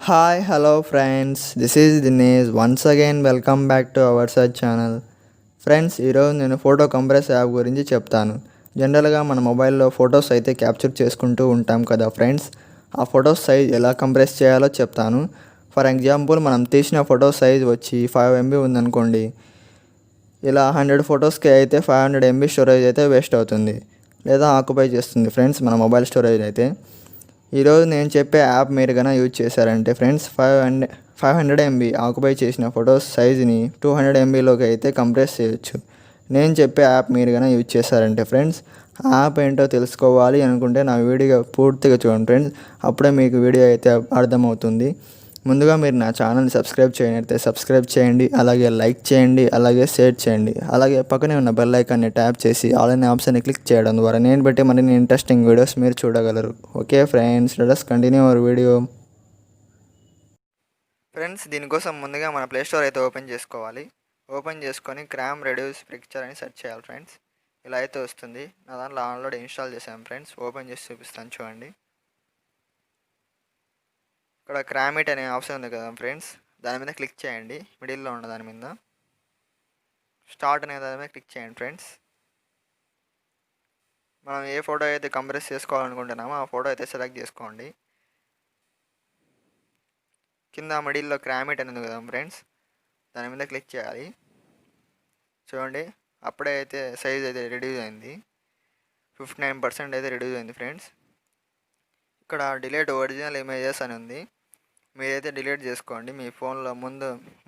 Hi, hello friends. This is Dinesh. Once again, welcome back to our search channel. Friends, ఈరోజు నేను photo compress app గురించి చెప్తాను. జనరల్గా మన మొబైల్లో ఫొటోస్ అయితే క్యాప్చర్ చేసుకుంటూ ఉంటాం కదా ఫ్రెండ్స్. ఆ ఫొటోస్ సైజ్ ఎలా కంప్రెస్ చేయాలో చెప్తాను. ఫర్ ఎగ్జాంపుల్, మనం తీసిన ఫోటో సైజ్ వచ్చి 5 MB ఉందనుకోండి. ఇలా 100 ఫొటోస్కి అయితే 500 MB స్టోరేజ్ అయితే వేస్ట్ అవుతుంది, లేదా ఆక్యుపై చేస్తుంది ఫ్రెండ్స్ మన మొబైల్ స్టోరేజ్ అయితే. ఈరోజు నేను చెప్పే యాప్ మీరు కనుక యూజ్ చేశారంటే ఫ్రెండ్స్, 500 MB ఆక్యుపై చేసిన ఫొటోస్ సైజుని 200 MBలోకి అయితే కంప్రెస్ చేయొచ్చు. నేను చెప్పే యాప్ మీరు కనుక యూజ్ చేశారంటే ఫ్రెండ్స్, ఆ యాప్ ఏంటో తెలుసుకోవాలి అనుకుంటే నా వీడియో పూర్తిగా చూడండి ఫ్రెండ్స్, అప్పుడే మీకు వీడియో అయితే అర్థమవుతుంది. ముందుగా మీరు నా ఛానల్ని సబ్స్క్రైబ్ చేయనైతే సబ్స్క్రైబ్ చేయండి, అలాగే లైక్ చేయండి, అలాగే షేర్ చేయండి, అలాగే పక్కనే ఉన్న బెల్ ఐకాన్ని ట్యాప్ చేసి ఆల్ అనే ఆప్షన్ని క్లిక్ చేయడం ద్వారా నేను పెట్టే మరిన్ని ఇంట్రెస్టింగ్ వీడియోస్ మీరు చూడగలరు. Okay friends, let us continue our video. Friends, దీనికోసం ముందుగా మన ప్లే స్టోర్ అయితే ఓపెన్ చేసుకోవాలి. ఓపెన్ చేసుకొని క్రామ్ రెడ్యూస్ పిక్చర్ అని సెర్చ్ చేయాలి ఫ్రెండ్స్. ఇలా అయితే వస్తుంది. నా దాంట్లో ఆల్రెడీ ఇన్స్టాల్ చేశాను ఫ్రెండ్స్. ఓపెన్ చేసి చూపిస్తాను చూడండి. ఇక్కడ క్రామిట్ అనే ఆప్షన్ ఉంది కదా ఫ్రెండ్స్, దాని మీద క్లిక్ చేయండి. మిడిల్లో ఉన్న దాని మీద స్టార్ట్ అనే దాని మీద క్లిక్ చేయండి ఫ్రెండ్స్. మనం ఏ ఫోటో అయితే కంప్రెస్ చేసుకోవాలనుకుంటున్నామో ఆ ఫోటో అయితే సెలెక్ట్ చేసుకోండి. కింద మిడిల్లో క్రామిట్ అని ఉంది కదా ఫ్రెండ్స్, దాని మీద క్లిక్ చేయాలి. చూడండి, అప్పుడే అయితే సైజ్ అయితే రెడ్యూస్ అయింది. 59% అయితే రెడ్యూస్ అయింది ఫ్రెండ్స్. ఇక్కడ డిలీట్ ఒరిజినల్ ఇమేజెస్ అని ఉంది. మీరైతే డిలీట్ చేసుకోండి. మీ ఫోన్లో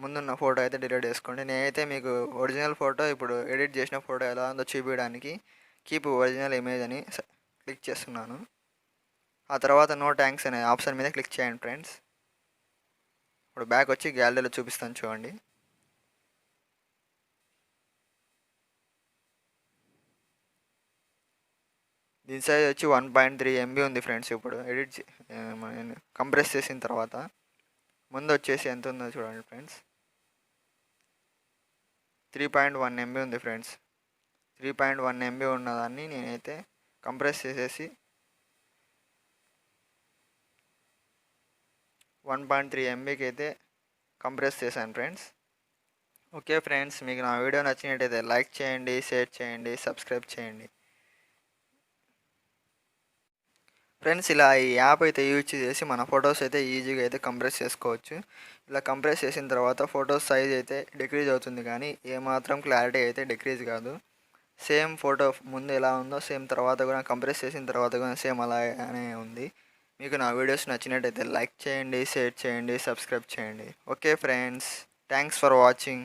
ముందున్న ఫోటో అయితే డిలీట్ చేసుకోండి. నేనైతే మీకు ఒరిజినల్ ఫోటో ఇప్పుడు ఎడిట్ చేసిన ఫోటో ఎలా ఉందో చూపించడానికి కీప్ ఒరిజినల్ ఇమేజ్ అని క్లిక్ చేస్తున్నాను. ఆ తర్వాత నో ట్యాంక్స్ అనే ఆప్షన్ మీద క్లిక్ చేయండి ఫ్రెండ్స్. ఇప్పుడు బ్యాక్ వచ్చి గ్యాలరీలో చూపిస్తాను చూడండి. దీని సైజ్ వచ్చి 1.3 MB ఉంది ఫ్రెండ్స్. ఇప్పుడు కంప్రెస్ చేసిన తర్వాత ముందు వచ్చేసి ఎంత ఉందో చూడండి ఫ్రెండ్స్. 3.1 MB ఉంది ఫ్రెండ్స్. 3.1 MB ఉన్నదాన్ని నేనైతే కంప్రెస్ చేసేసి 1.3 MBకి అయితే కంప్రెస్ చేశాను ఫ్రెండ్స్. ఓకే ఫ్రెండ్స్, మీకు నా వీడియో నచ్చినట్టయితే లైక్ చేయండి, షేర్ చేయండి, సబ్స్క్రైబ్ చేయండి ఫ్రెండ్స్. ఇలా ఈ యాప్ అయితే యూజ్ చేసి మన ఫొటోస్ అయితే ఈజీగా అయితే కంప్రెస్ చేసుకోవచ్చు. ఇలా కంప్రెస్ చేసిన తర్వాత ఫొటోస్ సైజ్ అయితే డిక్రీజ్ అవుతుంది, కానీ ఏమాత్రం క్లారిటీ అయితే డిక్రీజ్ కాదు. సేమ్ ఫోటో ముందు ఎలా ఉందో సేమ్ తర్వాత కూడా కంప్రెస్ చేసిన తర్వాత కూడా సేమ్ అలానే ఉంది. మీకు నా వీడియోస్ నచ్చినట్టయితే లైక్ చేయండి, షేర్ చేయండి, సబ్స్క్రైబ్ చేయండి. Okay friends, thanks for watching.